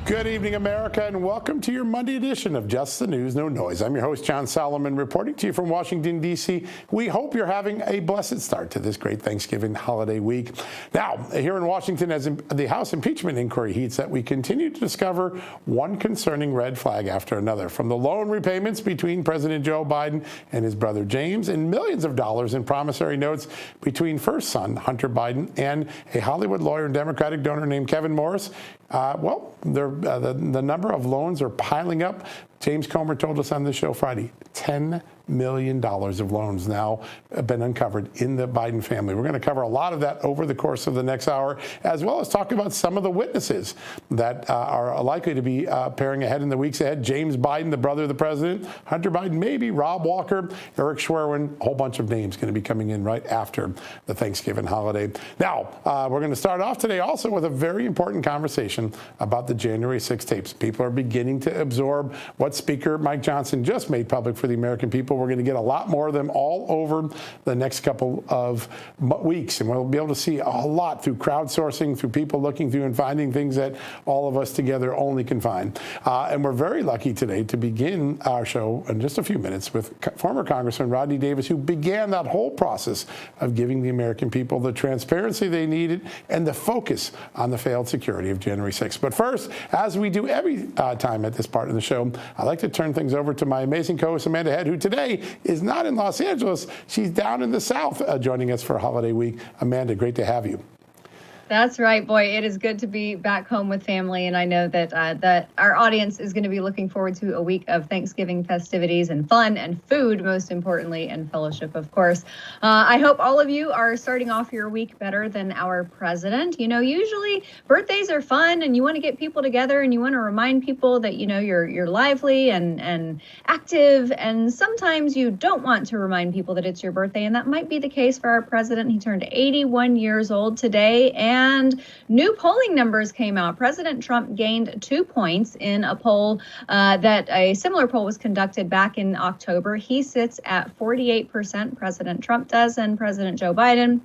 Good evening, America, and welcome to your Monday edition of Just the News, No Noise. I'm your host, John Solomon, reporting to you from Washington, D.C. We hope you're having a blessed start to this great Thanksgiving holiday week. Now, here in Washington, as the House impeachment inquiry heats up, we continue to discover one concerning red flag after another, from the loan repayments between President Joe Biden and his brother James, and millions of dollars in promissory notes between first son Hunter Biden and a Hollywood lawyer and Democratic donor named Kevin Morris. The number of loans are piling up. James Comer told us on the show Friday, $10 million of loans now have been uncovered in the Biden family. We're going to cover a lot of that over the course of the next hour, as well as talk about some of the witnesses that are likely to be appearing ahead in the weeks ahead. James Biden, the brother of the president, Hunter Biden, maybe, Rob Walker, Eric Schwerin, a whole bunch of names going to be coming in right after the Thanksgiving holiday. Now, we're going to start off today also with a very important conversation about the January 6 tapes. People are beginning to absorb what Speaker Mike Johnson just made public for the American people. We're going to get a lot more of them all over the next couple of weeks, and we'll be able to see a lot through crowdsourcing, through people looking through and finding things that all of us together only can find. And we're very lucky today to begin our show in just a few minutes with former Congressman Rodney Davis, who began that whole process of giving the American people the transparency they needed and the focus on the failed security of January 6th. But first, as we do every time at this part of the show, I'd like to turn things over to my amazing co-host, Amanda Head, who today is not in Los Angeles. She's down in the South joining us for holiday week. Amanda, great to have you. That's right, boy. It is good to be back home with family, and I know that that our audience is going to be looking forward to a week of Thanksgiving festivities and fun and food, most importantly, and fellowship, of course. I hope all of you are starting off your week better than our president. You know, usually birthdays are fun, and you want to get people together, and you want to remind people that you're lively and active, and sometimes you don't want to remind people that it's your birthday, and that might be the case for our president. He turned 81 years old today, and new polling numbers came out. President Trump gained 2 points in a poll that a similar poll was conducted back in October. He sits at 48%, President Trump does, and President Joe Biden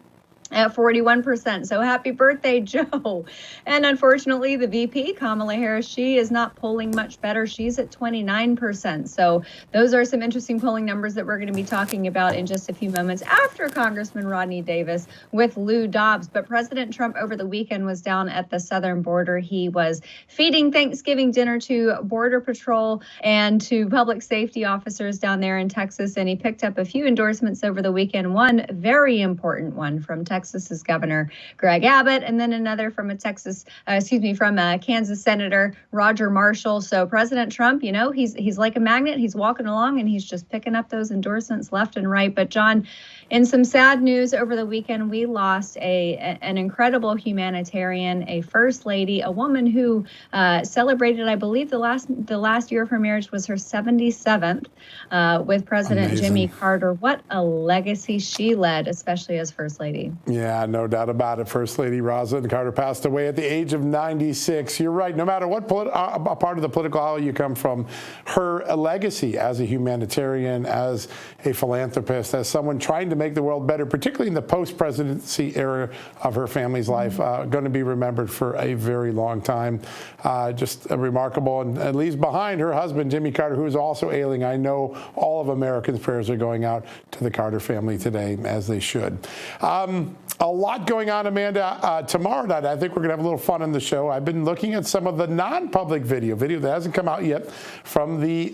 at 41%. So happy birthday, Joe. And unfortunately, the VP, Kamala Harris, she is not polling much better. She's at 29%. So those are some interesting polling numbers that we're going to be talking about in just a few moments after Congressman Rodney Davis with Lou Dobbs. But President Trump over the weekend was down at the southern border. He was feeding Thanksgiving dinner to Border Patrol and to public safety officers down there in Texas. And he picked up a few endorsements over the weekend, one very important one from Texas's Governor Greg Abbott, and then another from Kansas Senator Roger Marshall. So President Trump, he's like a magnet. He's walking along and he's just picking up those endorsements left and right. But John, in some sad news over the weekend, we lost an incredible humanitarian, a first lady, a woman who celebrated, I believe, the last year of her marriage was her 77th with President Amazing. Jimmy Carter. What a legacy she led, especially as first lady. Yeah, no doubt about it. First Lady Rosalind Carter passed away at the age of 96. You're right. No matter what part of the political aisle you come from, her legacy as a humanitarian, as a philanthropist, as someone trying to make the world better, particularly in the post-presidency era of her family's life, going to be remembered for a very long time. Just remarkable, and leaves behind her husband, Jimmy Carter, who is also ailing. I know all of Americans' prayers are going out to the Carter family today, as they should. A lot going on, Amanda. Tomorrow night, I think we're going to have a little fun on the show. I've been looking at some of the non-public video that hasn't come out yet from the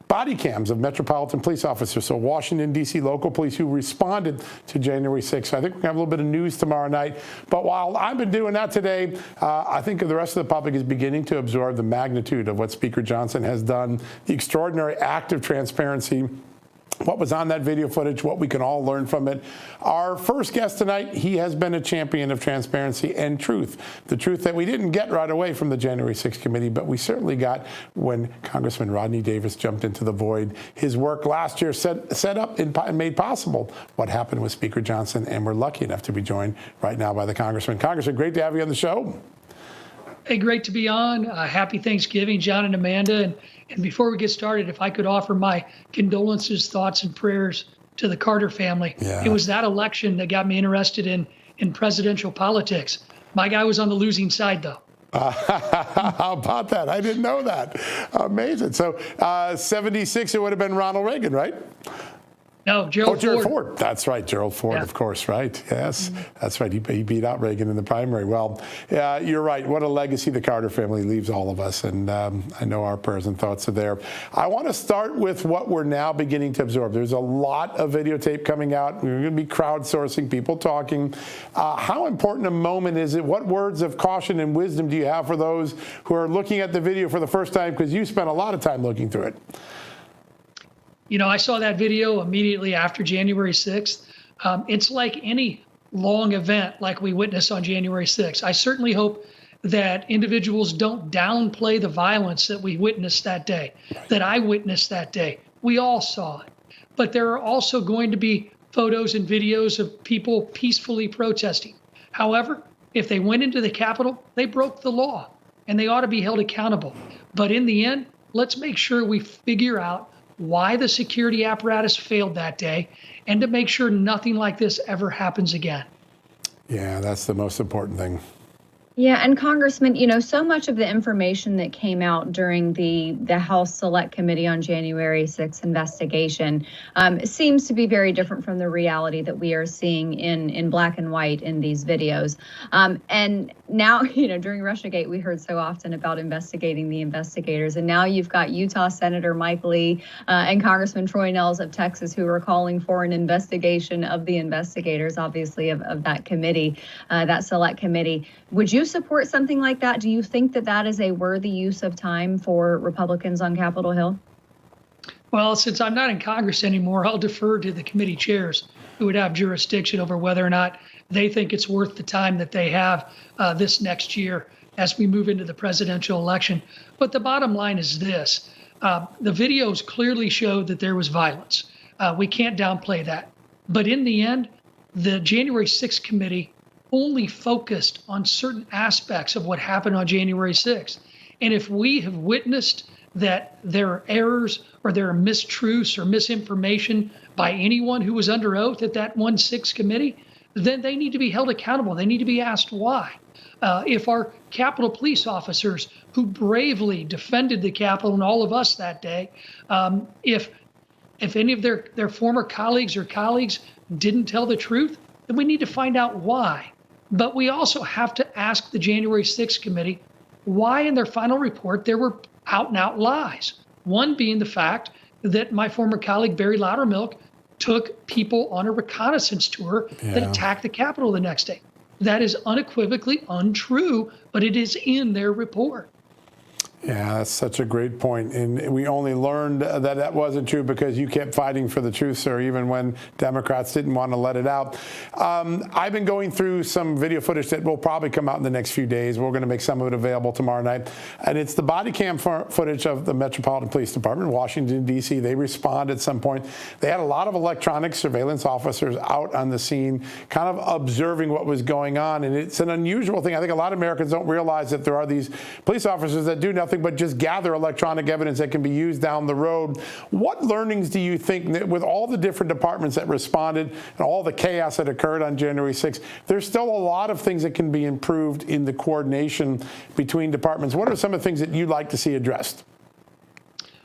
body cams of Metropolitan Police officers, so Washington, D.C. local police who responded to January 6th. So I think we're going to have a little bit of news tomorrow night. But while I've been doing that today, I think the rest of the public is beginning to absorb the magnitude of what Speaker Johnson has done, the extraordinary act of transparency, what was on that video footage, what we can all learn from it. Our first guest tonight, he has been a champion of transparency and truth. The truth that we didn't get right away from the January 6th committee, but we certainly got when Congressman Rodney Davis jumped into the void. His work last year set up and made possible what happened with Speaker Johnson, and we're lucky enough to be joined right now by the Congressman. Congressman, great to have you on the show. Hey, great to be on. Happy Thanksgiving, John and Amanda. And before we get started, if I could offer my condolences, thoughts, and prayers to the Carter family. Yeah. It was that election that got me interested in presidential politics. My guy was on the losing side, though. How about that? I didn't know that. Amazing. So 76, it would have been Ronald Reagan, right? No, Gerald Ford. That's right, Gerald Ford, of course, right? Yes, that's right. He beat out Reagan in the primary. Well, you're right. What a legacy the Carter family leaves all of us, and I know our prayers and thoughts are there. I want to start with what we're now beginning to absorb. There's a lot of videotape coming out. We're going to be crowdsourcing, people talking. How important a moment is it? What words of caution and wisdom do you have for those who are looking at the video for the first time, because you spent a lot of time looking through it? You know, I saw that video immediately after January 6th. It's like any long event like we witnessed on January 6th. I certainly hope that individuals don't downplay the violence that we witnessed that day, that I witnessed that day. We all saw it. But there are also going to be photos and videos of people peacefully protesting. However, if they went into the Capitol, they broke the law, and they ought to be held accountable. But in the end, let's make sure we figure out why the security apparatus failed that day, and to make sure nothing like this ever happens again. Yeah, that's the most important thing. Yeah, and Congressman, you know, so much of the information that came out during the House Select Committee on January 6th investigation seems to be very different from the reality that we are seeing in black and white in these videos. And now, you know, during Russiagate, we heard so often about investigating the investigators. And now you've got Utah Senator Mike Lee and Congressman Troy Nehls of Texas, who are calling for an investigation of the investigators, obviously, of that committee, that Select Committee. Would you support something like that? Do you think that that is a worthy use of time for Republicans on Capitol Hill? Well, since I'm not in Congress anymore, I'll defer to the committee chairs who would have jurisdiction over whether or not they think it's worth the time that they have this next year as we move into the presidential election. But the bottom line is this. The videos clearly showed that there was violence. We can't downplay that. But in the end, the January 6th committee only focused on certain aspects of what happened on January 6th. And if we have witnessed that there are errors or there are mistruths or misinformation by anyone who was under oath at that 1-6 committee, then they need to be held accountable. They need to be asked why. If our Capitol police officers who bravely defended the Capitol and all of us that day, if any of their former colleagues didn't tell the truth, then we need to find out why. But we also have to ask the January 6th committee why in their final report there were out-and-out lies. One being the fact that my former colleague Barry Loudermilk took people on a reconnaissance tour that attacked the Capitol the next day. That is unequivocally untrue, but it is in their report. Yeah, that's such a great point. And we only learned that wasn't true because you kept fighting for the truth, sir, even when Democrats didn't want to let it out. I've been going through some video footage that will probably come out in the next few days. We're going to make some of it available tomorrow night. And it's the body cam footage of the Metropolitan Police Department in Washington, D.C. They responded at some point. They had a lot of electronic surveillance officers out on the scene, kind of observing what was going on. And it's an unusual thing. I think a lot of Americans don't realize that there are these police officers that do nothing but just gather electronic evidence that can be used down the road. What learnings do you think that with all the different departments that responded and all the chaos that occurred on January 6th, there's still a lot of things that can be improved in the coordination between departments? What are some of the things that you'd like to see addressed?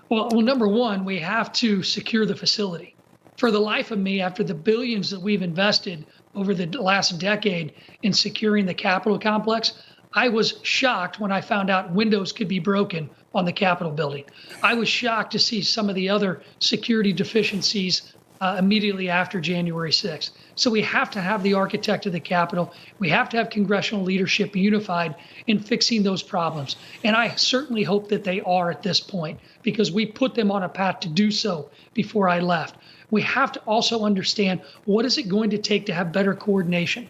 Well, number one, we have to secure the facility. For the life of me, after the billions that we've invested over the last decade in securing the Capitol complex, I was shocked when I found out windows could be broken on the Capitol building. I was shocked to see some of the other security deficiencies immediately after January 6th. So we have to have the architect of the Capitol. We have to have congressional leadership unified in fixing those problems. And I certainly hope that they are at this point, because we put them on a path to do so before I left. We have to also understand, what is it going to take to have better coordination?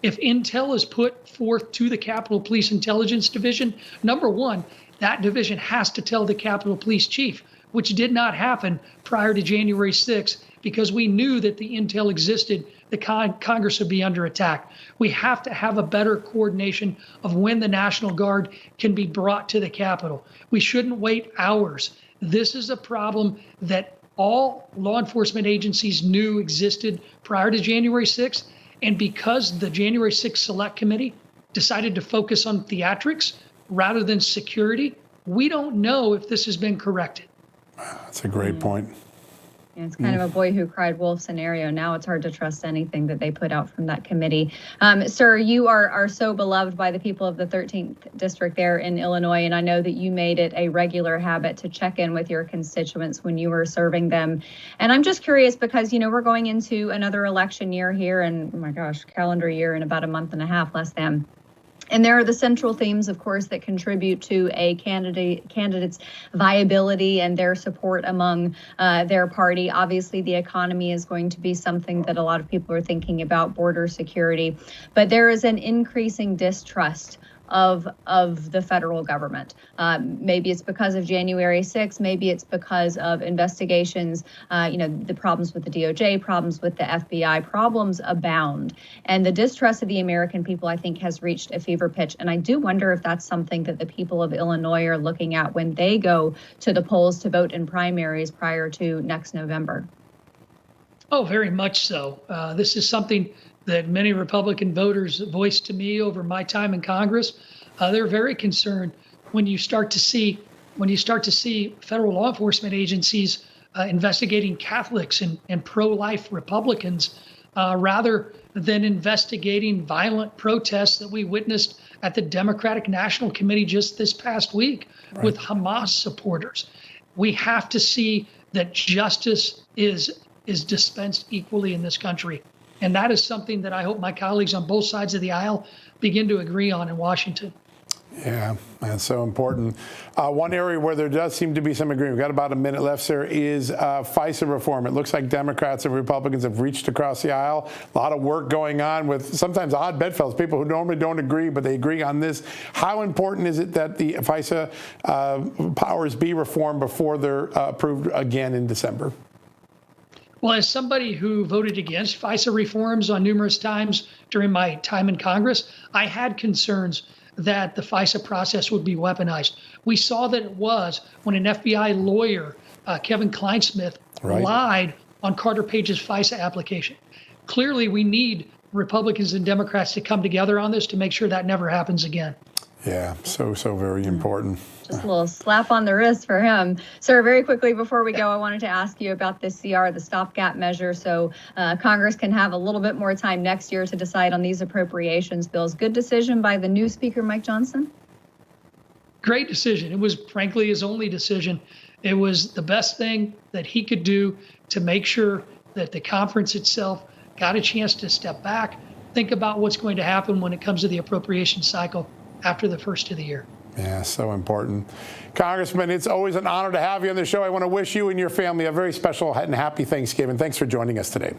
If intel is put forth to the Capitol Police Intelligence Division, number one, that division has to tell the Capitol Police Chief, which did not happen prior to January 6th, because we knew that the intel existed, the Congress would be under attack. We have to have a better coordination of when the National Guard can be brought to the Capitol. We shouldn't wait hours. This is a problem that all law enforcement agencies knew existed prior to January 6th. And because the January 6th Select Committee decided to focus on theatrics, rather than security, we don't know if this has been corrected. That's a great point. Yeah, it's kind of a boy who cried wolf scenario. Now it's hard to trust anything that they put out from that committee. Sir, you are so beloved by the people of the 13th district there in Illinois, and I know that you made it a regular habit to check in with your constituents when you were serving them. And I'm just curious because, we're going into another election year here, and oh my gosh, calendar year in about a month and a half, less than. And there are the central themes, of course, that contribute to a candidate's viability and their support among their party. Obviously, the economy is going to be something that a lot of people are thinking about, border security. But there is an increasing distrust of the federal government. Maybe it's because of January 6th. Maybe it's because of investigations, the problems with the DOJ, problems with the FBI, problems abound. And the distrust of the American people, I think, has reached a fever pitch. And I do wonder if that's something that the people of Illinois are looking at when they go to the polls to vote in primaries prior to next November. Oh, very much so. This is something that many Republican voters voiced to me over my time in Congress. They're very concerned when you start to see federal law enforcement agencies investigating Catholics and pro-life Republicans rather than investigating violent protests that we witnessed at the Democratic National Committee just this past week with Hamas supporters. We have to see that justice is dispensed equally in this country. And that is something that I hope my colleagues on both sides of the aisle begin to agree on in Washington. Yeah, that's so important. One area where there does seem to be some agreement, we've got about a minute left, sir, is FISA reform. It looks like Democrats and Republicans have reached across the aisle. A lot of work going on with sometimes odd bedfellows, people who normally don't agree, but they agree on this. How important is it that the FISA powers be reformed before they're approved again in December? Well, as somebody who voted against FISA reforms on numerous times during my time in Congress, I had concerns that the FISA process would be weaponized. We saw that it was when an FBI lawyer, Kevin Kleinsmith, lied on Carter Page's FISA application. Clearly, we need Republicans and Democrats to come together on this to make sure that never happens again. Yeah, so very important. Just a little slap on the wrist for him. Sir, very quickly before we go, I wanted to ask you about this CR, the stopgap measure, so Congress can have a little bit more time next year to decide on these appropriations bills. Good decision by the new Speaker, Mike Johnson? Great decision. It was, frankly, his only decision. It was the best thing that he could do to make sure that the conference itself got a chance to step back, think about what's going to happen when it comes to the appropriation cycle after the first of the year. Yeah, so important. Congressman, it's always an honor to have you on the show. I want to wish you and your family a very special and happy Thanksgiving. Thanks for joining us today.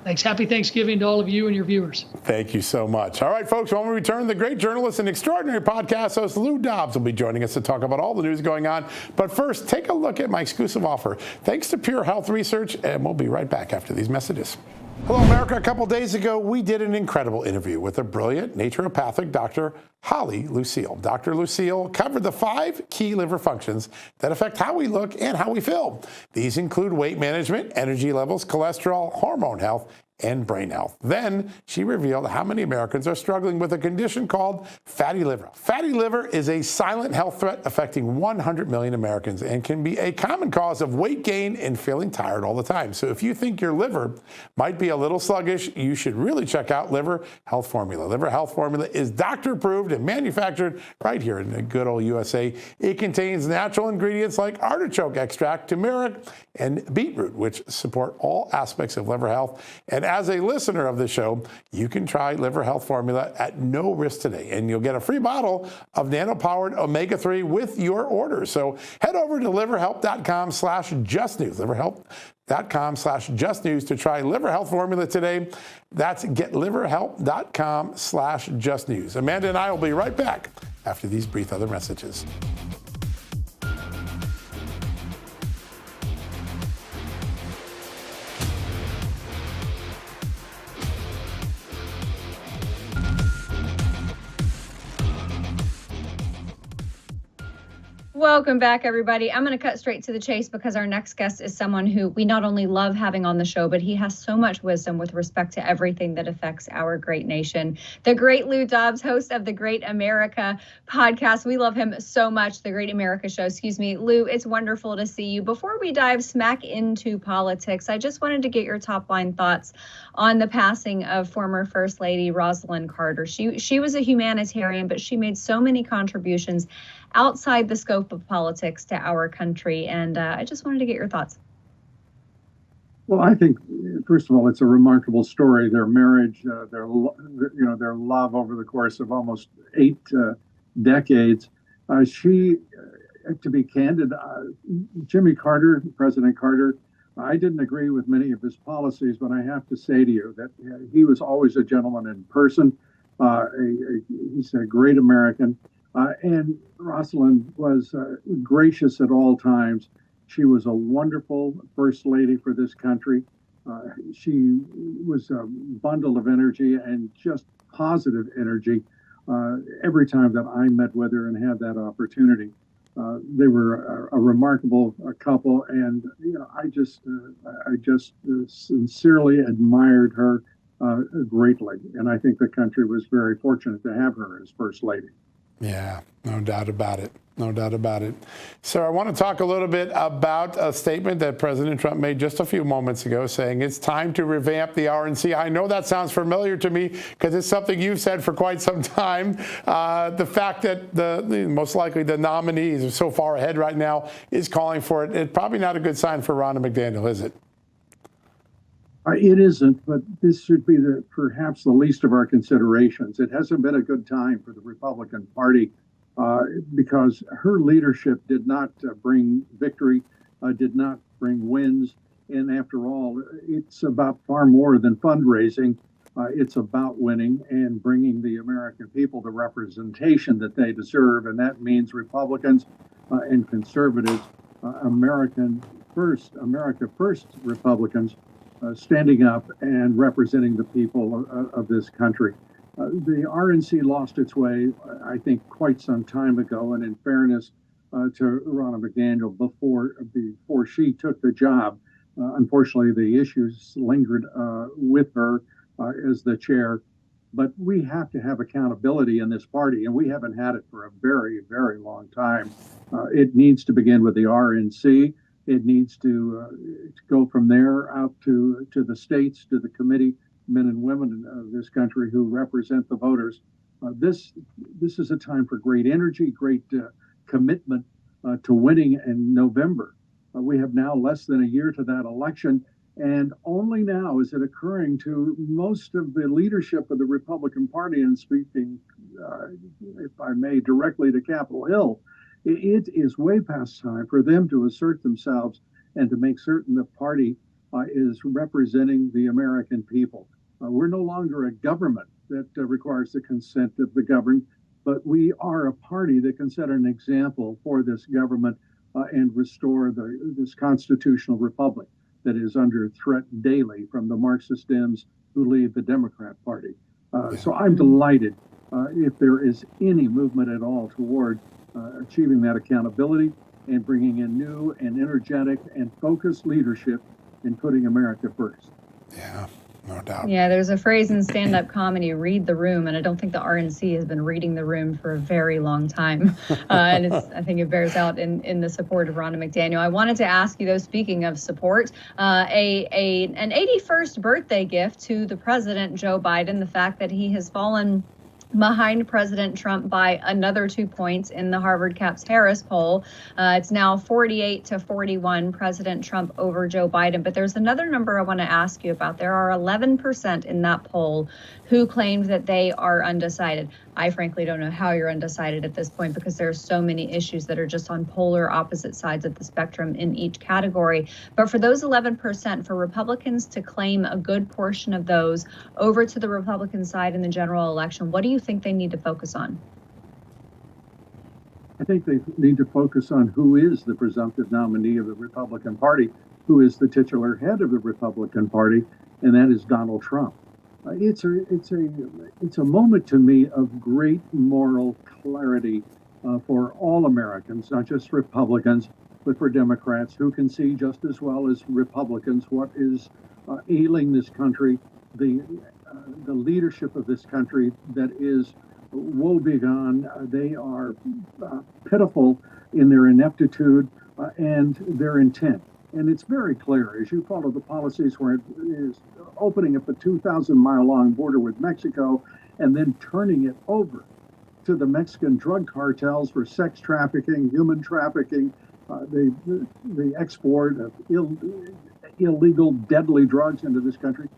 Thanks. Happy Thanksgiving to all of you and your viewers. Thank you so much. All right, folks, when we return, the great journalist and extraordinary podcast host Lou Dobbs will be joining us to talk about all the news going on. But first, take a look at my exclusive offer. Thanks to Pure Health Research, and we'll be right back after these messages. Hello, America. A couple days ago, we did an incredible interview with a brilliant naturopathic Dr. Holly Lucille. Dr. Lucille covered the 5 key liver functions that affect how we look and how we feel. These include weight management, energy levels, cholesterol, hormone health, and brain health. Then she revealed how many Americans are struggling with a condition called fatty liver. Fatty liver is a silent health threat affecting 100 million Americans and can be a common cause of weight gain and feeling tired all the time. So if you think your liver might be a little sluggish, you should really check out Liver Health Formula. Liver Health Formula is doctor approved and manufactured right here in the good old USA. It contains natural ingredients like artichoke extract, turmeric, and beetroot, which support all aspects of liver health. And as a listener of the show, you can try Liver Health Formula at no risk today, and you'll get a free bottle of nano-powered omega-3 with your order. So head over to liverhelp.com/justnews, liverhelp.com/justnews to try Liver Health Formula today. That's getliverhelp.com/justnews. Amanda and I will be right back after these brief other messages. Welcome back, everybody. I'm going to cut straight to the chase because our next guest is someone who we not only love having on the show, but he has so much wisdom with respect to everything that affects our great nation. The great Lou Dobbs, host of the Great America podcast. We love him so much. The Great America Show, excuse me. Lou, it's wonderful to see you. Before we dive smack into politics, I just wanted to get your top line thoughts on the passing of former First Lady Rosalynn Carter. She was a humanitarian, but she made so many contributions outside the scope of politics to our country. And I just wanted to get your thoughts. Well, I think, first of all, it's a remarkable story. Their marriage, their love over the course of almost 8 decades. To be candid, Jimmy Carter, President Carter, I didn't agree with many of his policies, but I have to say to you that he was always a gentleman in person. He's a great American. And Rosalynn was gracious at all times. She was a wonderful first lady for this country. She was a bundle of energy and just positive energy every time that I met with her and had that opportunity. They were a remarkable couple, and I just sincerely admired her greatly, and I think the country was very fortunate to have her as first lady. Yeah, no doubt about it. No doubt about it. So I want to talk a little bit about a statement that President Trump made just a few moments ago saying it's time to revamp the RNC. I know that sounds familiar to me because it's something you've said for quite some time. The fact that most likely the nominees are so far ahead right now is calling for it. It's probably not a good sign for Ronna McDaniel, is it? It isn't, but this should be perhaps the least of our considerations. It hasn't been a good time for the Republican Party because her leadership did not bring victory, did not bring wins. And after all, it's about far more than fundraising. It's about winning and bringing the American people the representation that they deserve. And that means Republicans and conservatives, America First Republicans, standing up and representing the people of this country. The RNC lost its way, I think, quite some time ago. And in fairness to Ronna McDaniel, before she took the job, unfortunately, the issues lingered with her as the chair. But we have to have accountability in this party, and we haven't had it for a very, very long time. It needs to begin with the RNC. It needs to go from there out to the states, to the committee, men and women of this country who represent the voters. This is a time for great energy, great commitment to winning in November. We have now less than a year to that election, and only now is it occurring to most of the leadership of the Republican Party, and speaking, if I may, directly to Capitol Hill, it is way past time for them to assert themselves and to make certain the party is representing the American people. We're no longer a government that requires the consent of the governed, but we are a party that can set an example for this government and restore this constitutional republic that is under threat daily from the Marxist Dems who lead the Democrat Party. So I'm delighted if there is any movement at all toward achieving that accountability and bringing in new and energetic and focused leadership in putting America first. Yeah, no doubt. Yeah, there's a phrase in stand-up comedy, read the room, and I don't think the RNC has been reading the room for a very long time. And I think it bears out in the support of Ronna McDaniel. I wanted to ask you, though, speaking of support, an 81st birthday gift to the president, Joe Biden, the fact that he has fallen behind President Trump by another 2 points in the Harvard Caps Harris poll. It's now 48-41, President Trump over Joe Biden. But there's another number I want to ask you about. There are 11% in that poll who claimed that they are undecided. I frankly don't know how you're undecided at this point because there are so many issues that are just on polar opposite sides of the spectrum in each category. But for those 11%, for Republicans to claim a good portion of those over to the Republican side in the general election, what do you think they need to focus on? I think they need to focus on who is the presumptive nominee of the Republican Party, who is the titular head of the Republican Party, and that is Donald Trump. It's a moment to me of great moral clarity for all Americans, not just Republicans, but for Democrats who can see just as well as Republicans what is ailing this country, the leadership of this country that is woebegone. They are pitiful in their ineptitude and their intent. And it's very clear as you follow the policies where it is opening up a 2,000-mile-long border with Mexico and then turning it over to the Mexican drug cartels for sex trafficking, human trafficking, the export of illegal, deadly drugs into this country.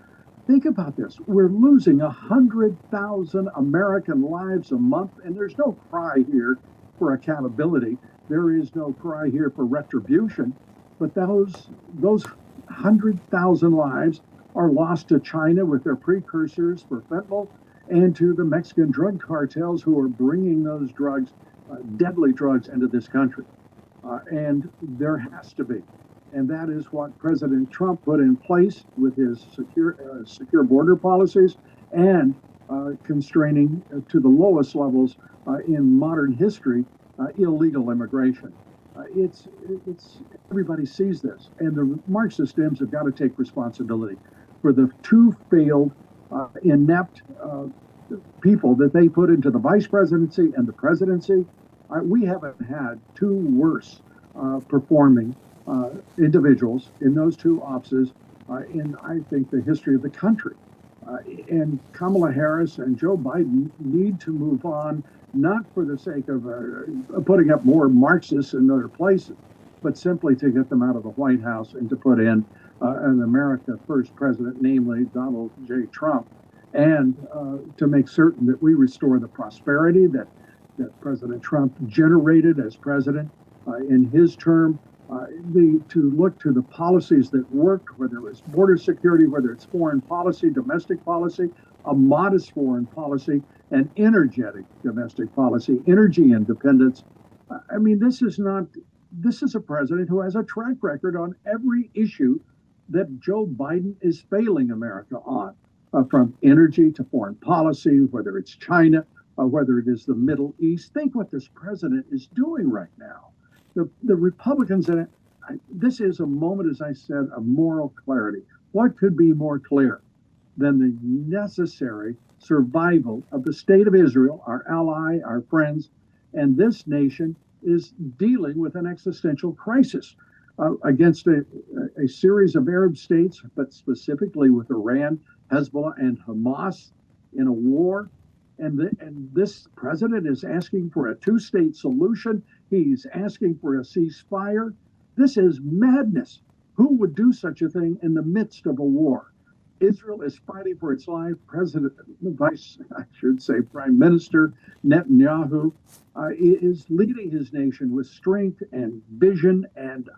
Think about this. We're losing 100,000 American lives a month, and there's no cry here for accountability. There is no cry here for retribution. But those 100,000 lives are lost to China with their precursors for fentanyl and to the Mexican drug cartels who are bringing those drugs, deadly drugs, into this country. And there has to be. And that is what President Trump put in place with his secure border policies and constraining to the lowest levels in modern history illegal immigration. It's everybody sees this, and the Marxist Dems have got to take responsibility for the two failed, inept people that they put into the vice presidency and the presidency. We haven't had two worse performing individuals in those two offices in, I think, the history of the country. And Kamala Harris and Joe Biden need to move on, not for the sake of putting up more Marxists in other places, but simply to get them out of the White House and to put in an America First president, namely Donald J. Trump, and to make certain that we restore the prosperity that President Trump generated as president in his term, to look to the policies that worked, whether it's border security, whether it's foreign policy, domestic policy, a modest foreign policy, and energetic domestic policy, energy independence. I mean, this is a president who has a track record on every issue that Joe Biden is failing America on, from energy to foreign policy, whether it's China, whether it is the Middle East. Think what this president is doing right now. The Republicans, this is a moment, as I said, of moral clarity. What could be more clear than the necessary survival of the state of Israel, our ally, our friends, and this nation is dealing with an existential crisis against a series of Arab states, but specifically with Iran, Hezbollah, and Hamas in a war. And this president is asking for a two-state solution. He's asking for a ceasefire. This is madness. Who would do such a thing in the midst of a war? Israel is fighting for its life. Prime Minister Netanyahu is leading his nation with strength and vision and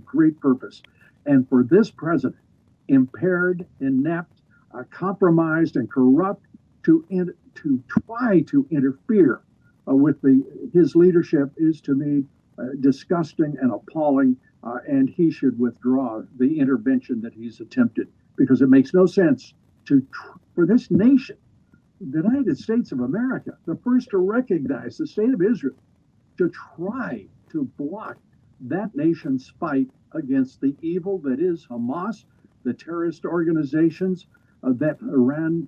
great purpose. And for this president, impaired, inept, compromised, and corrupt, to try to interfere with his leadership is, to me, disgusting and appalling, and he should withdraw the intervention that he's attempted, because it makes no sense for this nation, the United States of America, the first to recognize the state of Israel, to try to block that nation's fight against the evil that is Hamas, the terrorist organizations that Iran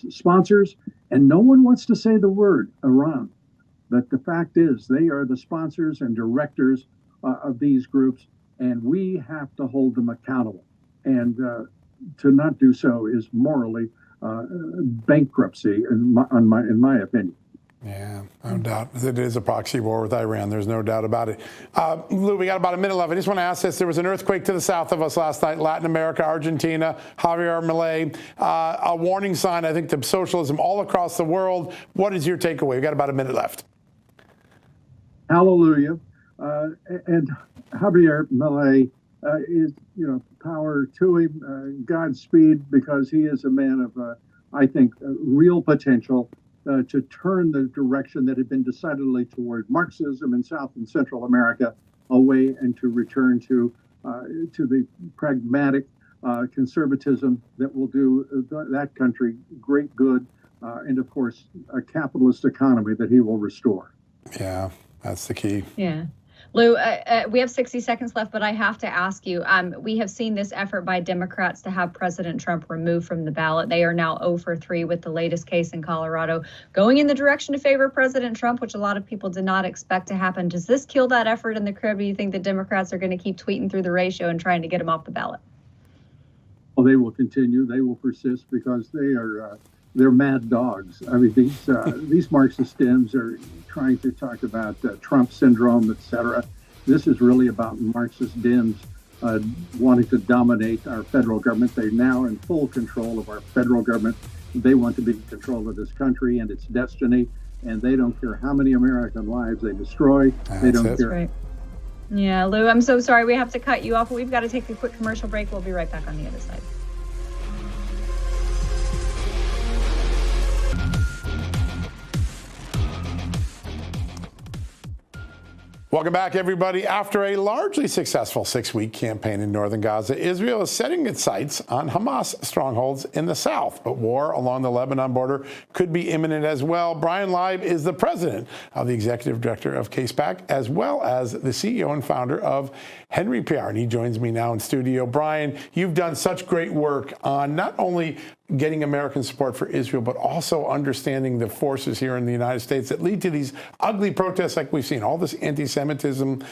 sponsors. And no one wants to say the word Iran. But the fact is, they are the sponsors and directors of these groups, and we have to hold them accountable. And to not do so is morally bankruptcy, in my opinion. Yeah, no doubt. It is a proxy war with Iran. There's no doubt about it. Lou, we got about a minute left. I just want to ask this. There was an earthquake to the south of us last night, Latin America, Argentina, Javier Milei. A warning sign, I think, to socialism all across the world. What is your takeaway? We've got about a minute left. Hallelujah. And Javier Milei is, power to him, Godspeed, because he is a man of, I think, real potential to turn the direction that had been decidedly toward Marxism in South and Central America away, and to return to the pragmatic conservatism that will do that country great good, and of course a capitalist economy that he will restore. Yeah, that's the key. Yeah. Lou, we have 60 seconds left, but I have to ask you, we have seen this effort by Democrats to have President Trump removed from the ballot. They are now 0 for 3 with the latest case in Colorado, going in the direction to favor President Trump, which a lot of people did not expect to happen. Does this kill that effort in the crib? Do you think the Democrats are going to keep tweeting through the ratio and trying to get him off the ballot? Well, they will continue. They will persist because they're mad dogs. I mean, these Marxist Dems are trying to talk about Trump syndrome, etc. This is really about Marxist Dems wanting to dominate our federal government. They're now in full control of our federal government. They want to be in control of this country and its destiny, and they don't care how many American lives they destroy. They don't care. Right. Yeah, Lou, I'm so sorry. We have to cut you off. We've got to take a quick commercial break. We'll be right back on the other side. Welcome back, everybody. After a largely successful 6-week campaign in northern Gaza, Israel is setting its sights on Hamas strongholds in the south. But war along the Lebanon border could be imminent as well. Brian Leib is the president of the executive director of CaseBack, as well as the CEO and founder of Henry PR. And he joins me now in studio. Brian, you've done such great work on not only getting American support for Israel, but also understanding the forces here in the United States that lead to these ugly protests like we've seen, all this anti-Semitism.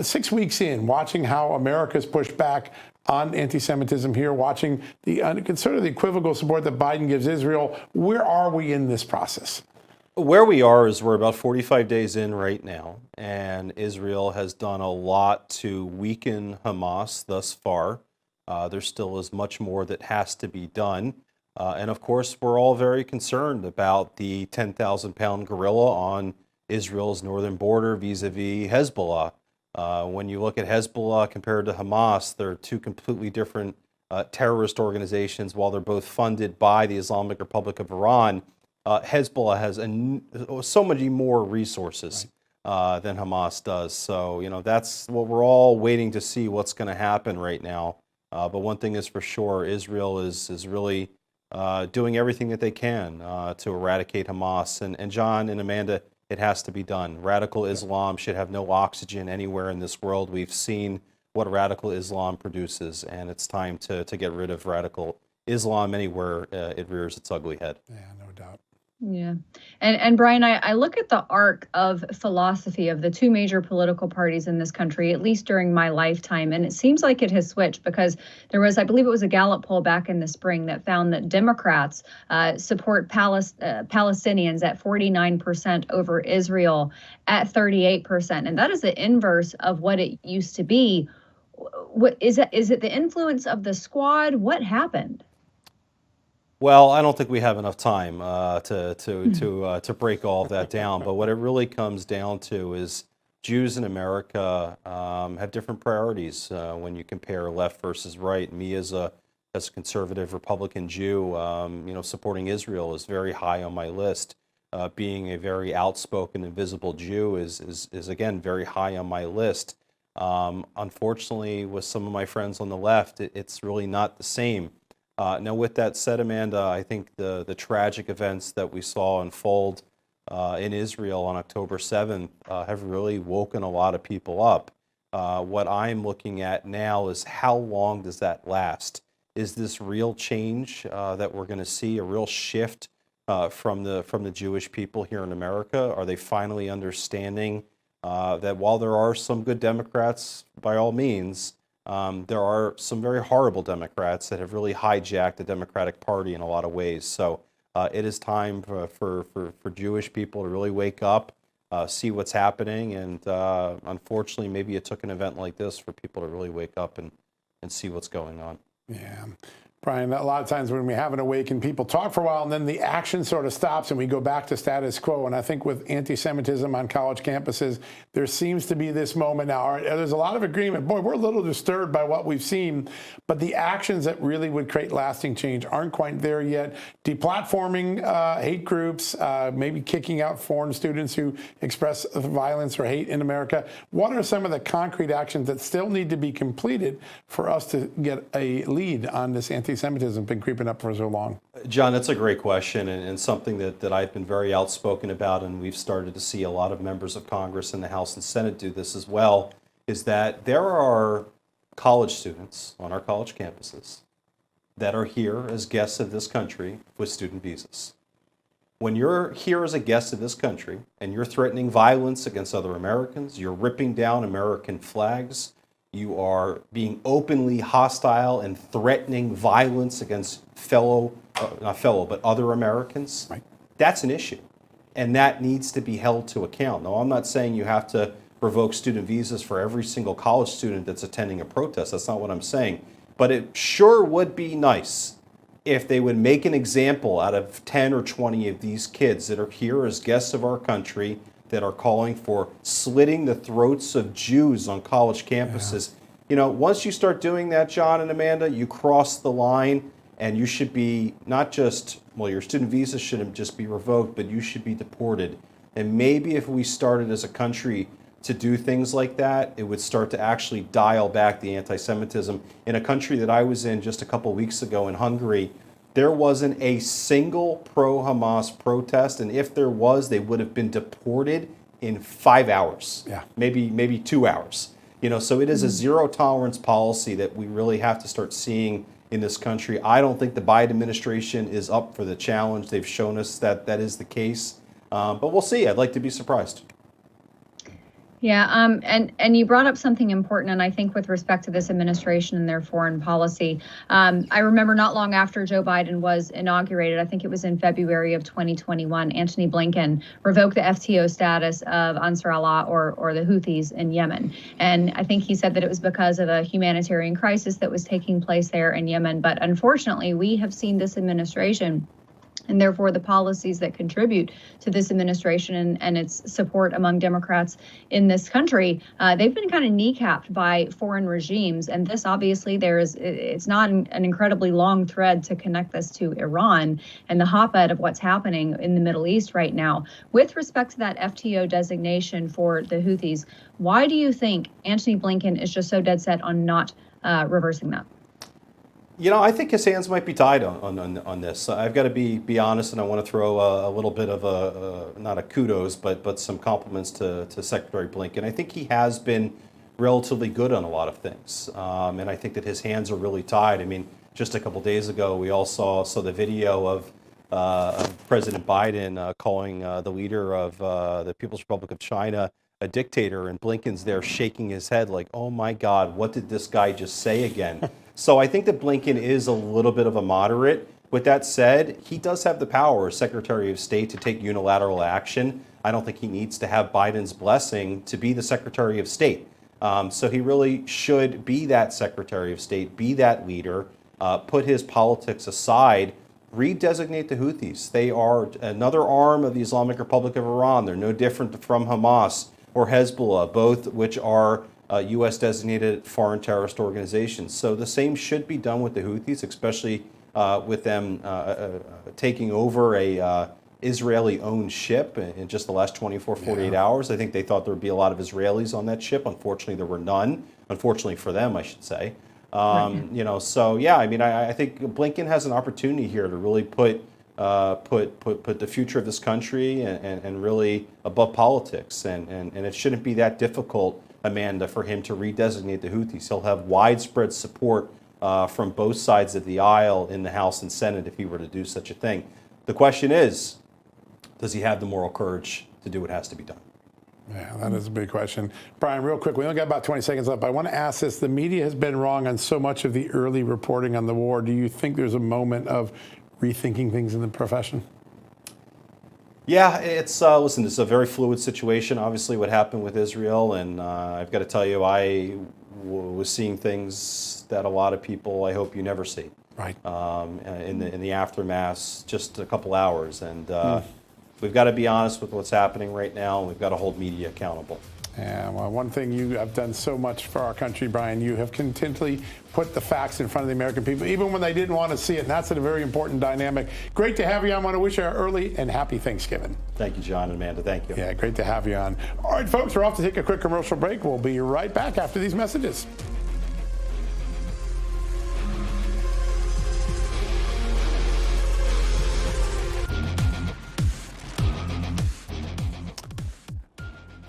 6 weeks in, watching how America's pushed back on anti-Semitism here, watching the sort of the equivocal support that Biden gives Israel, where are we in this process? Where we are is we're about 45 days in right now, and Israel has done a lot to weaken Hamas thus far. There still is much more that has to be done. And of course, we're all very concerned about the 10,000-pound gorilla on Israel's northern border vis-a-vis Hezbollah. When you look at Hezbollah compared to Hamas, they're two completely different terrorist organizations. While they're both funded by the Islamic Republic of Iran, Hezbollah has so many more resources than Hamas does. So, that's what we're all waiting to see what's going to happen right now. But one thing is for sure, Israel is really doing everything that they can to eradicate Hamas. And John and Amanda, it has to be done. Radical Islam should have no oxygen anywhere in this world. We've seen what radical Islam produces, and it's time to get rid of radical Islam anywhere it rears its ugly head. Yeah, no doubt. Yeah. And Brian, I look at the arc of philosophy of the two major political parties in this country, at least during my lifetime. And it seems like it has switched because there was, I believe it was a Gallup poll back in the spring that found that Democrats support Palestinians at 49% over Israel at 38%. And that is the inverse of what it used to be. What is it the influence of the squad? What happened? Well, I don't think we have enough time to break all of that down. But what it really comes down to is Jews in America have different priorities when you compare left versus right. Me as a conservative Republican Jew, supporting Israel is very high on my list. Being a very outspoken and visible Jew is again very high on my list. Unfortunately, with some of my friends on the left, it's really not the same. Now, with that said, Amanda, I think the tragic events that we saw unfold in Israel on October 7th have really woken a lot of people up. What I'm looking at now is how long does that last? Is this real change that we're going to see, a real shift from the Jewish people here in America? Are they finally understanding that while there are some good Democrats, by all means, there are some very horrible Democrats that have really hijacked the Democratic Party in a lot of ways. So it is time for Jewish people to really wake up, see what's happening, and unfortunately, maybe it took an event like this for people to really wake up and see what's going on. Yeah. Brian, a lot of times when we have an awaken, people talk for a while and then the action sort of stops and we go back to status quo. And I think with anti-Semitism on college campuses, there seems to be this moment now. There's a lot of agreement. Boy, we're a little disturbed by what we've seen, but the actions that really would create lasting change aren't quite there yet. Deplatforming hate groups, maybe kicking out foreign students who express violence or hate in America. What are some of the concrete actions that still need to be completed for us to get a lead on this anti-Semitism anti-Semitism been creeping up for so long? John, that's a great question, and something that I've been very outspoken about, and we've started to see a lot of members of Congress in the House and Senate do this as well, is that there are college students on our college campuses that are here as guests of this country with student visas. When you're here as a guest of this country and you're threatening violence against other Americans, you're ripping down American flags, you are being openly hostile and threatening violence against other Americans, Right. That's an issue. And that needs to be held to account. Now, I'm not saying you have to revoke student visas for every single college student that's attending a protest. That's not what I'm saying. But it sure would be nice if they would make an example out of 10 or 20 of these kids that are here as guests of our country that are calling for slitting the throats of Jews on college campuses. Yeah. You know, once you start doing that, John and Amanda, you cross the line, and you should be not just, well, your student visa shouldn't just be revoked, but you should be deported. And maybe if we started as a country to do things like that, it would start to actually dial back the anti-Semitism. In a country that I was in just a couple weeks ago in Hungary, there wasn't a single pro-Hamas protest, and if there was, they would have been deported in 5 hours, maybe 2 hours. You know, so it is a zero tolerance policy that we really have to start seeing in this country. I don't think the Biden administration is up for the challenge. They've shown us that that is the case, but we'll see. I'd like to be surprised. Yeah, and you brought up something important, and I think with respect to this administration and their foreign policy, I remember not long after Joe Biden was inaugurated, I think it was in February of 2021, Antony Blinken revoked the FTO status of Ansar Allah or the Houthis in Yemen. And I think he said that it was because of a humanitarian crisis that was taking place there in Yemen. But unfortunately, we have seen this administration, and therefore the policies that contribute to this administration and its support among Democrats in this country, they've been kind of kneecapped by foreign regimes. And this, obviously, it's not an incredibly long thread to connect this to Iran and the hotbed of what's happening in the Middle East right now. With respect to that FTO designation for the Houthis, why do you think Antony Blinken is just so dead set on not reversing that? You know, I think his hands might be tied on this. I've got to be honest, and I want to throw a little bit of not a kudos, but some compliments to Secretary Blinken. I think he has been relatively good on a lot of things, and I think that his hands are really tied. I mean, just a couple days ago, we all saw the video of President Biden calling the leader of the People's Republic of China a dictator, and Blinken's there shaking his head like, oh my God, what did this guy just say again? So I think that Blinken is a little bit of a moderate. With that said, he does have the power as Secretary of State to take unilateral action. I don't think he needs to have Biden's blessing to be the Secretary of State. So he really should be that Secretary of State, be that leader, put his politics aside, redesignate the Houthis. They are another arm of the Islamic Republic of Iran. They're no different from Hamas or Hezbollah, both which are U.S. designated foreign terrorist organizations. So the same should be done with the Houthis, especially with them taking over a Israeli-owned ship in just the last 24, 48 hours. I think they thought there would be a lot of Israelis on that ship. Unfortunately, there were none. Unfortunately for them, I should say. You know, so yeah, I mean, I think Blinken has an opportunity here to really put the future of this country and really above politics, and it shouldn't be that difficult, Amanda, for him to redesignate the Houthis. He'll have widespread support from both sides of the aisle in the House and Senate if he were to do such a thing. The question is, does he have the moral courage to do what has to be done? Yeah, that is a big question. Brian, real quick, we only got about 20 seconds left. I want to ask this. The media has been wrong on so much of the early reporting on the war. Do you think there's a moment of rethinking things in the profession? Yeah, it's listen, it's a very fluid situation. Obviously, what happened with Israel, and I've got to tell you, I was seeing things that a lot of people, I hope you never see. Right. In the aftermath, just a couple hours, and we've got to be honest with what's happening right now, and we've got to hold media accountable. Yeah, well, one thing you have done so much for our country, Brian, you have continually put the facts in front of the American people, even when they didn't want to see it, and that's a very important dynamic. Great to have you on. I want to wish you an early and happy Thanksgiving. Thank you, John and Amanda. Thank you. Yeah, great to have you on. All right, folks, we're off to take a quick commercial break. We'll be right back after these messages.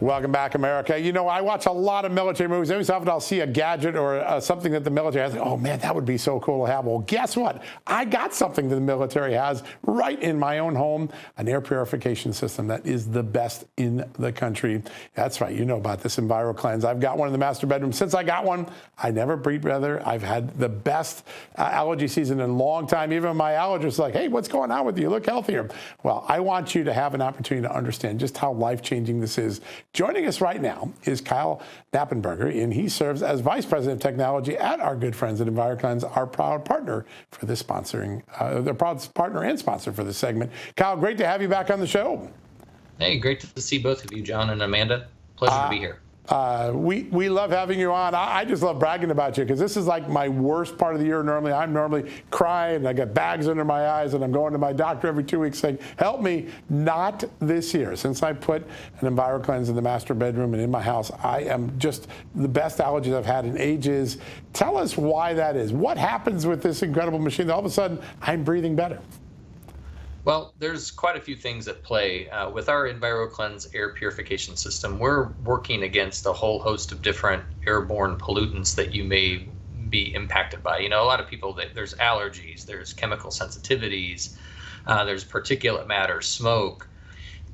Welcome back, America. You know, I watch a lot of military movies. Every so often I'll see a gadget or something that the military has. Oh, man, that would be so cool to have. Well, guess what? I got something that the military has right in my own home, an air purification system that is the best in the country. That's right. You know about this EnviroKlenz. I've got one in the master bedroom. Since I got one, I never breathed better. I've had the best allergy season in a long time. Even my allergist is like, hey, what's going on with you? You look healthier. Well, I want you to have an opportunity to understand just how life-changing this is. Joining us right now is Kyle Knappenberger, and he serves as Vice President of Technology at our good friends at EnviroKlenz, our proud partner for this sponsoring, their proud partner and sponsor for this segment. Kyle, great to have you back on the show. Hey, great to see both of you, John and Amanda. Pleasure to be here. We love having you on. I just love bragging about you because this is like my worst part of the year. I'm normally crying. I got bags under my eyes and I'm going to my doctor every 2 weeks saying, help me. Not this year. Since I put an EnviroKlenz in the master bedroom and in my house, I am just the best allergies I've had in ages. Tell us why that is. What happens with this incredible machine that all of a sudden I'm breathing better? Well, there's quite a few things at play. With our EnviroKlenz air purification system, we're working against a whole host of different airborne pollutants that you may be impacted by. You know, a lot of people, there's allergies, there's chemical sensitivities, there's particulate matter, smoke,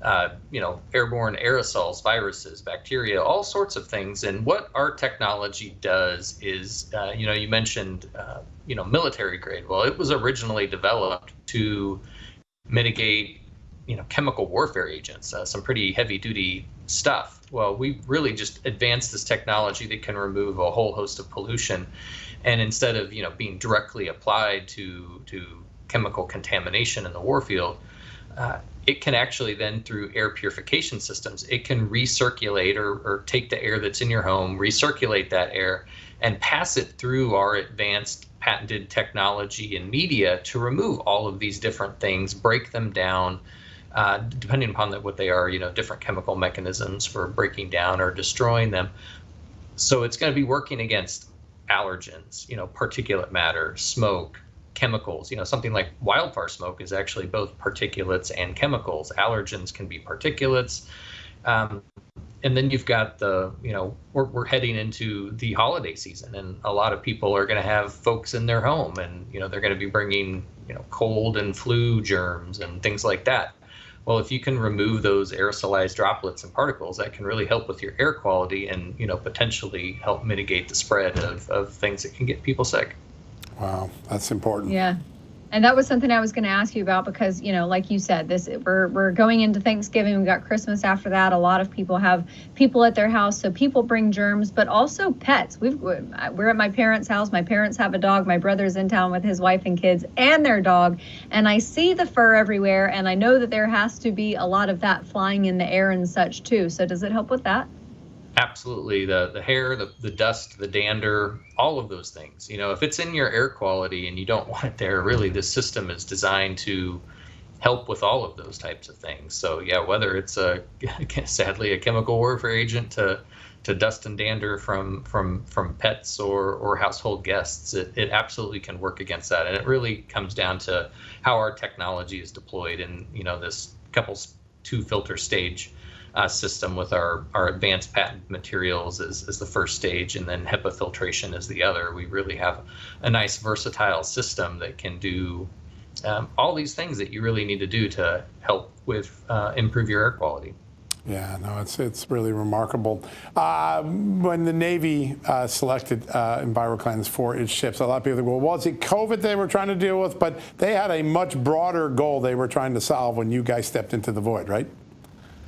airborne aerosols, viruses, bacteria, all sorts of things. And what our technology does is, you mentioned, military grade. Well, it was originally developed to mitigate, chemical warfare agents, some pretty heavy duty stuff. Well, we really just advanced this technology that can remove a whole host of pollution. And instead of, being directly applied to chemical contamination in the warfield, it can actually then, through air purification systems, it can recirculate or take the air that's in your home, recirculate that air, and pass it through our advanced patented technology and media to remove all of these different things, break them down, depending upon what they are, different chemical mechanisms for breaking down or destroying them. So it's going to be working against allergens, particulate matter, smoke, chemicals. Something like wildfire smoke is actually both particulates and chemicals. Allergens can be particulates. And then you've got we're heading into the holiday season, and a lot of people are going to have folks in their home, and they're going to be bringing cold and flu germs and things like that. Well, if you can remove those aerosolized droplets and particles, that can really help with your air quality and potentially help mitigate the spread of things that can get people sick. Wow, that's important. Yeah. And that was something I was going to ask you about because, like you said, we're going into Thanksgiving. We got Christmas after that. A lot of people have people at their house. So people bring germs, but also pets. We're at my parents' house. My parents have a dog. My brother's in town with his wife and kids and their dog. And I see the fur everywhere. And I know that there has to be a lot of that flying in the air and such too. So does it help with that? Absolutely. The hair, the dust, the dander, all of those things. If it's in your air quality and you don't want it there, really this system is designed to help with all of those types of things. So yeah, whether it's sadly a chemical warfare agent to dust and dander from pets or household guests, it absolutely can work against that. And it really comes down to how our technology is deployed in this two filter stage system with our advanced patent materials as the first stage, and then HEPA filtration as the other. We really have a nice versatile system that can do all these things that you really need to do to help with improve your air quality. Yeah, no, it's really remarkable. When the Navy selected EnviroKlenz for its ships, a lot of people think, well, was it COVID they were trying to deal with? But they had a much broader goal they were trying to solve when you guys stepped into the void, right?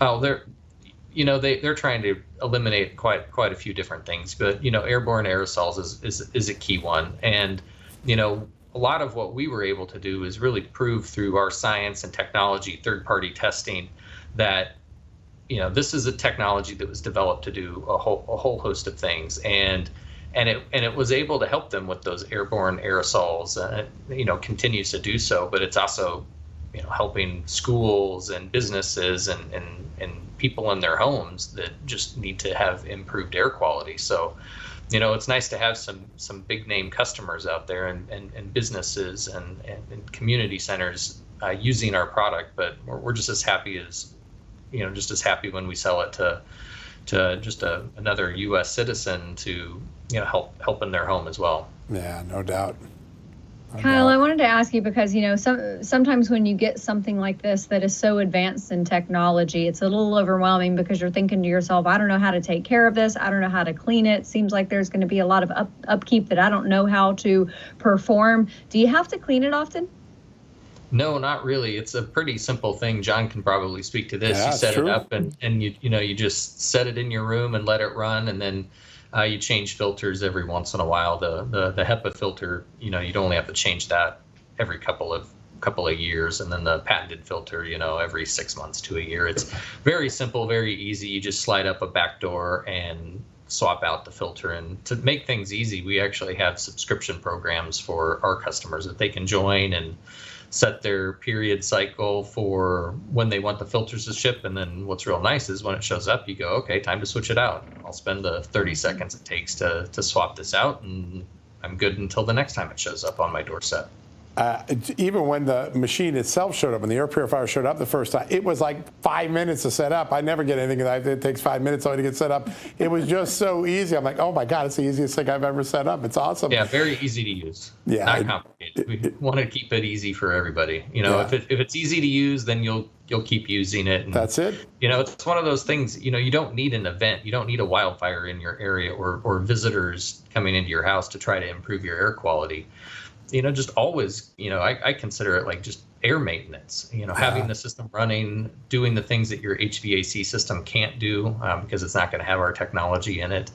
Oh, they're trying to eliminate quite a few different things, but airborne aerosols is a key one. And a lot of what we were able to do is really prove through our science and technology, third-party testing, that this is a technology that was developed to do a whole host of things, and it was able to help them with those airborne aerosols. Continues to do so, but it's also helping schools and businesses and people in their homes that just need to have improved air quality. So, it's nice to have some big name customers out there and businesses and community centers using our product, but we're just as happy when we sell it to just another U.S. citizen to help in their home as well. Yeah, no doubt. Kyle, I wanted to ask you because, sometimes when you get something like this that is so advanced in technology, it's a little overwhelming because you're thinking to yourself, I don't know how to take care of this. I don't know how to clean it. Seems like there's going to be a lot of upkeep that I don't know how to perform. Do you have to clean it often? No, not really. It's a pretty simple thing. John can probably speak to this. Yeah, You set true. it up and you just set it in your room and let it run, and then you change filters every once in a while. The HEPA filter, you'd only have to change that every couple of years, and then the patented filter, every 6 months to a year. It's very simple, very easy. You just slide up a back door and swap out the filter. And to make things easy, we actually have subscription programs for our customers that they can join and set their period cycle for when they want the filters to ship. And then what's real nice is when it shows up, you go, okay, time to switch it out. I'll spend the 30 seconds it takes to swap this out, and I'm good until the next time it shows up on my doorstep. Even when the machine itself showed up, when the air purifier showed up the first time, it was like 5 minutes to set up. I never get anything that it takes 5 minutes only to get set up. It was just so easy. I'm like, oh my God, it's the easiest thing I've ever set up. It's awesome. Yeah, very easy to use. Yeah, Not complicated. We want to keep it easy for everybody. Yeah. If it's easy to use, then you'll keep using it. And, That's it. it's one of those things, you don't need an event. You don't need a wildfire in your area or visitors coming into your house to try to improve your air quality. Just always, I consider it like just air maintenance, having the system running, doing the things that your HVAC system can't do because it's not going to have our technology in it.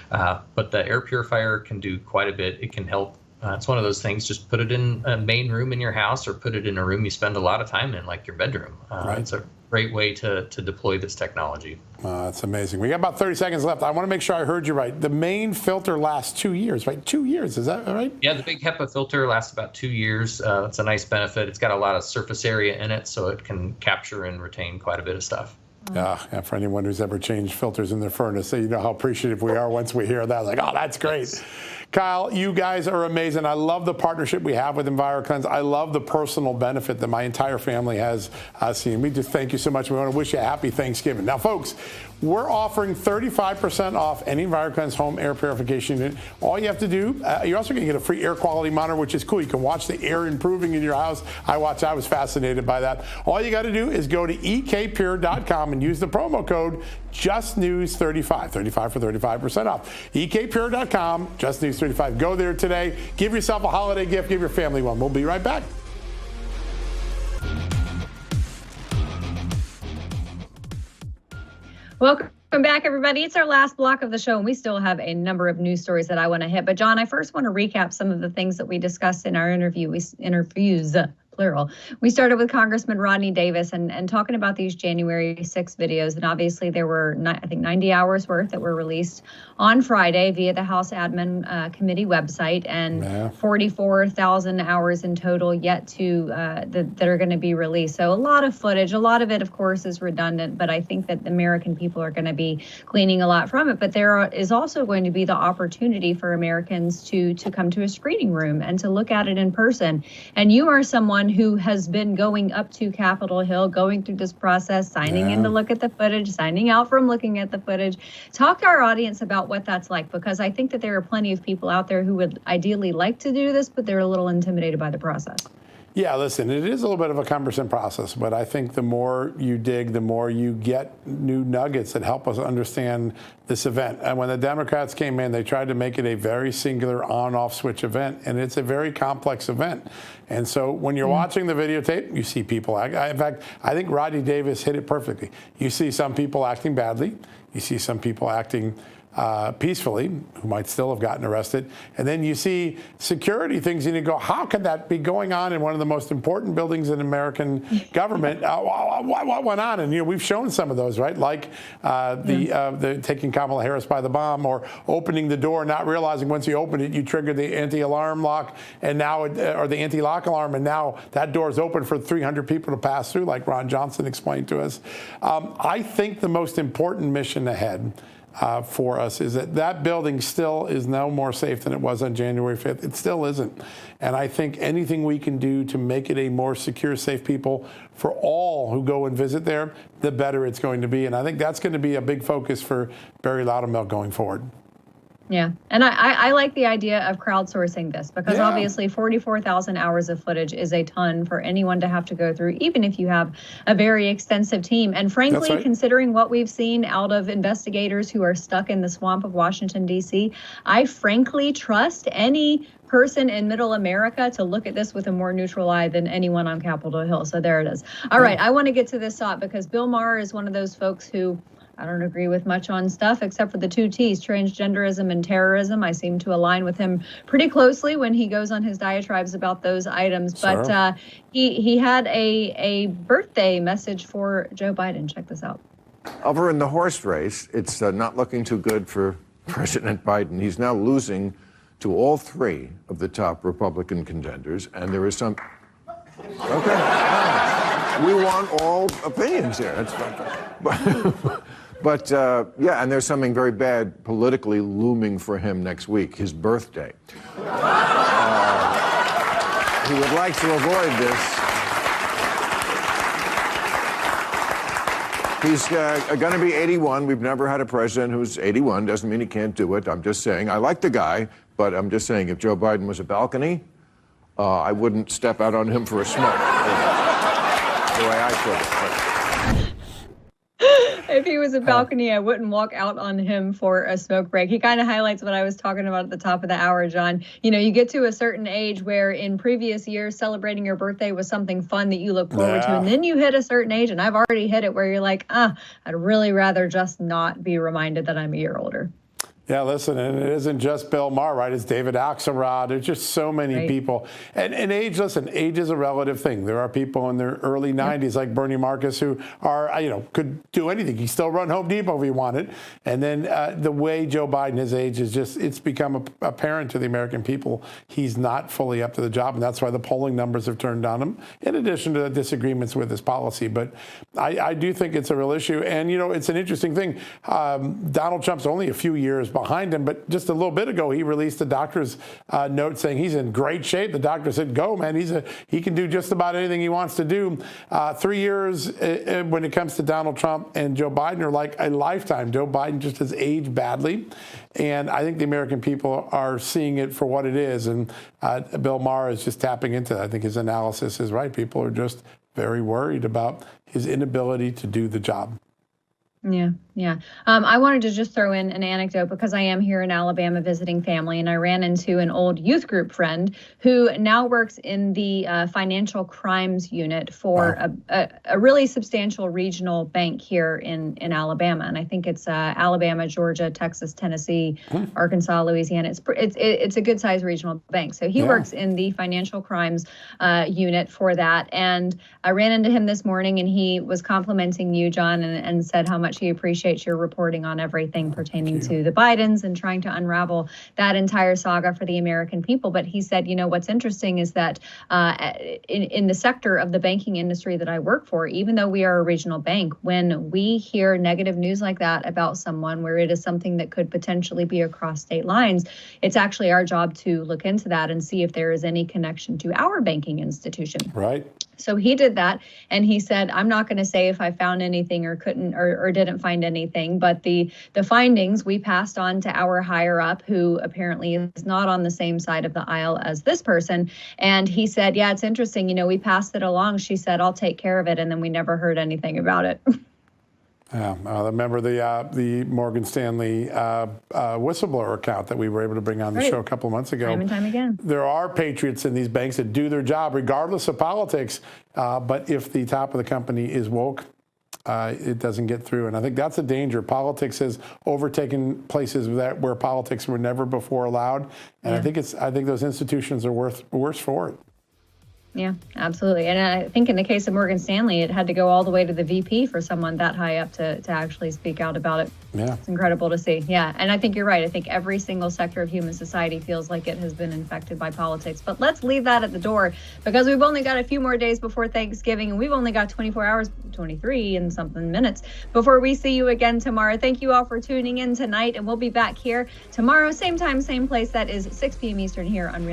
But the air purifier can do quite a bit. It can help. It's one of those things, just put it in a main room in your house or put it in a room you spend a lot of time in, like your bedroom. Right. It's a great way to deploy this technology. That's amazing. We got about 30 seconds left. I want to make sure I heard you right. The main filter lasts 2 years, right? 2 years, is that right? Yeah, the big HEPA filter lasts about 2 years. It's a nice benefit. It's got a lot of surface area in it, so it can capture and retain quite a bit of stuff. Yeah, for anyone who's ever changed filters in their furnace, so you know how appreciative we are once we hear that. Like, oh, that's great. Kyle, you guys are amazing. I love the partnership we have with EnviroCleanse. I love the personal benefit that my entire family has seen. We just thank you so much. We want to wish you a happy Thanksgiving. Now, folks, we're offering 35% off any EnviroCleanse home air purification unit. All you have to do, you're also going to get a free air quality monitor, which is cool. You can watch the air improving in your house. I was fascinated by that. All you got to do is go to ekpure.com and use the promo code JustNews35. 35 for 35% off. ekpure.com, JustNews35. Go there today. Give yourself a holiday gift. Give your family one. We'll be right back. Welcome back, everybody. It's our last block of the show, and we still have a number of news stories that I want to hit. But, John, I first want to recap some of the things that we discussed in our interviews, plural. We started with Congressman Rodney Davis and talking about these January 6 videos. And obviously there were, I think, 90 hours worth that were released on Friday via the House Admin Committee website, and 44,000 hours in total yet to that are going to be released. So a lot of footage. A lot of it, of course, is redundant, but I think that the American people are going to be gleaning a lot from it. But there is also going to be the opportunity for Americans to come to a screening room and to look at it in person. And you are someone who has been going up to Capitol Hill, going through this process, signing in to look at the footage, signing out from looking at the footage. Talk to our audience about what that's like, because I think that there are plenty of people out there who would ideally like to do this, but they're a little intimidated by the process. Yeah, listen, it is a little bit of a cumbersome process, but I think the more you dig, the more you get new nuggets that help us understand this event. And when the Democrats came in, they tried to make it a very singular on-off switch event, and it's a very complex event. And so when you're watching the videotape, you see people act. In fact, I think Rodney Davis hit it perfectly. You see some people acting badly. You see some people acting peacefully, who might still have gotten arrested. And then you see security things and you go, how could that be going on in one of the most important buildings in American government? What went on? And we've shown some of those, right? Like the taking Kamala Harris by the bomb, or opening the door, not realizing once you open it, you trigger the anti-alarm lock, and now or the anti-lock alarm, and now that door is open for 300 people to pass through, like Ron Johnson explained to us. I think the most important mission ahead for us is that building still is no more safe than it was on January 5th. It still isn't. And I think anything we can do to make it a more secure, safe people for all who go and visit there, the better it's going to be. And I think that's going to be a big focus for Barry Loudermilk going forward. Yeah. And I like the idea of crowdsourcing this because obviously 44,000 hours of footage is a ton for anyone to have to go through, even if you have a very extensive team. And frankly, considering what we've seen out of investigators who are stuck in the swamp of Washington, D.C., I frankly trust any person in middle America to look at this with a more neutral eye than anyone on Capitol Hill. So there it is. All right. I want to get to this thought because Bill Maher is one of those folks who I don't agree with much on stuff except for the two T's, transgenderism and terrorism. I seem to align with him pretty closely when he goes on his diatribes about those items. But he had a birthday message for Joe Biden. Check this out. Over in the horse race, it's not looking too good for President Biden. He's now losing to all three of the top Republican contenders, and there is some... Okay. We want all opinions here. That's fine. But yeah, and there's something very bad politically looming for him next week, his birthday. He would like to avoid this. He's going to be 81. We've never had a president who's 81. Doesn't mean he can't do it. I'm just saying, I like the guy, but I'm just saying if Joe Biden was a balcony, I wouldn't step out on him for a smoke. The way I put it. If he was a balcony, I wouldn't walk out on him for a smoke break. He kind of highlights what I was talking about at the top of the hour, John. You know, you get to a certain age where in previous years, celebrating your birthday was something fun that you look forward to. And then you hit a certain age, and I've already hit it, where you're like, I'd really rather just not be reminded that I'm a year older. Yeah, listen, and it isn't just Bill Maher, right? It's David Axelrod. There's just so many people. And age, listen, age is a relative thing. There are people in their early 90s like Bernie Marcus who are, could do anything. He still run Home Depot if he wanted. And then the way Joe Biden, his age, is just, it's become apparent to the American people he's not fully up to the job. And that's why the polling numbers have turned on him, in addition to the disagreements with his policy. But I do think it's a real issue. And, it's an interesting thing. Donald Trump's only a few years behind him, but just a little bit ago, he released a doctor's note saying he's in great shape. The doctor said, go, man. He can do just about anything he wants to do. 3 years when it comes to Donald Trump and Joe Biden are like a lifetime. Joe Biden just has aged badly. And I think the American people are seeing it for what it is. And Bill Maher is just tapping into that. I think his analysis is right. People are just very worried about his inability to do the job. Yeah. I wanted to just throw in an anecdote because I am here in Alabama visiting family, and I ran into an old youth group friend who now works in the financial crimes unit for a really substantial regional bank here in Alabama. And I think it's Alabama, Georgia, Texas, Tennessee, Arkansas, Louisiana. It's a good sized regional bank. So he works in the financial crimes unit for that. And I ran into him this morning, and he was complimenting you, John, and said how much he appreciates your reporting on everything pertaining to the Bidens and trying to unravel that entire saga for the American people. But he said, what's interesting is that in the sector of the banking industry that I work for, even though we are a regional bank, when we hear negative news like that about someone where it is something that could potentially be across state lines, it's actually our job to look into that and see if there is any connection to our banking institution. Right. So he did that, and he said, I'm not going to say if I found anything or couldn't or didn't find anything, but the findings we passed on to our higher up, who apparently is not on the same side of the aisle as this person. And he said, yeah, it's interesting. We passed it along. She said, I'll take care of it. And then we never heard anything about it. Yeah, I remember the Morgan Stanley whistleblower account that we were able to bring on the show a couple of months ago. Time and time again. There are patriots in these banks that do their job regardless of politics, but if the top of the company is woke, it doesn't get through. And I think that's a danger. Politics has overtaken places where politics were never before allowed. And I think those institutions are worse for it. Yeah, absolutely. And I think in the case of Morgan Stanley, it had to go all the way to the VP for someone that high up to actually speak out about it. Yeah. It's incredible to see. Yeah. And I think you're right. I think every single sector of human society feels like it has been infected by politics. But let's leave that at the door, because we've only got a few more days before Thanksgiving, and we've only got 24 hours, 23 and something minutes before we see you again tomorrow. Thank you all for tuning in tonight, and we'll be back here tomorrow, same time, same place. That is 6 p.m. Eastern here on Real